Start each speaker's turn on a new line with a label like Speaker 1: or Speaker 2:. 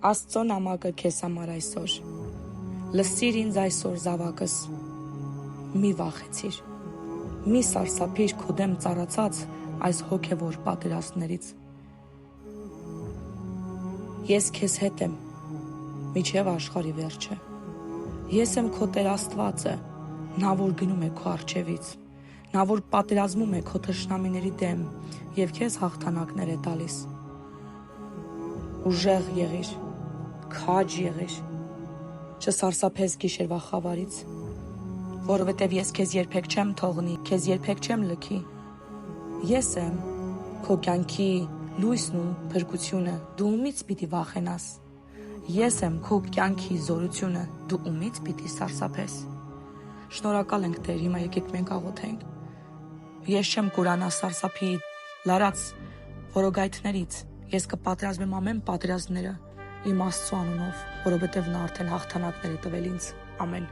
Speaker 1: Աստծո նամակը քեզ համար այսօր։ Լսիր ինձ այսօր զավակս։ Մի վախեցիր։ Մի սարսափիր քո դեմ ծառացած այս հոգևոր պատերազմներից։ Ես քեզ հետ եմ, միջև աշխարհի վերջը։ Ես եմ քո Տեր Աստվածը, նա որ գնում է քո առջևից, նա որ պատերազմում է քո թշնամիների դեմ եւ քեզ հաղթանակներ է տալիս։ Ուժեղ եղիր, քաջ եղիր, չսարսափես գիշերվա խավարից, որովհետև ես քեզ երբեք չեմ թողնի, քեզ երբեք չեմ լքի։ Ես եմ քո կյանքի լույսն ու փրկությունը, դու ումից պիտի վախենաս։ Ես եմ քո կյանքի զորությունը, դու ումից պիտի սարսափես։ Շնորհակալ ենք Տեր, հիմա եկեք մենք աղոթենք։ Ես չեմ կուրանա սարսափի լարած որոգայթներից, ես կպատրազմեմ ամեն պատերազմները իմ Աստծո անունով, որովհետև նա արդեն հաղթանակներ է տվել ինձ։ Ամեն։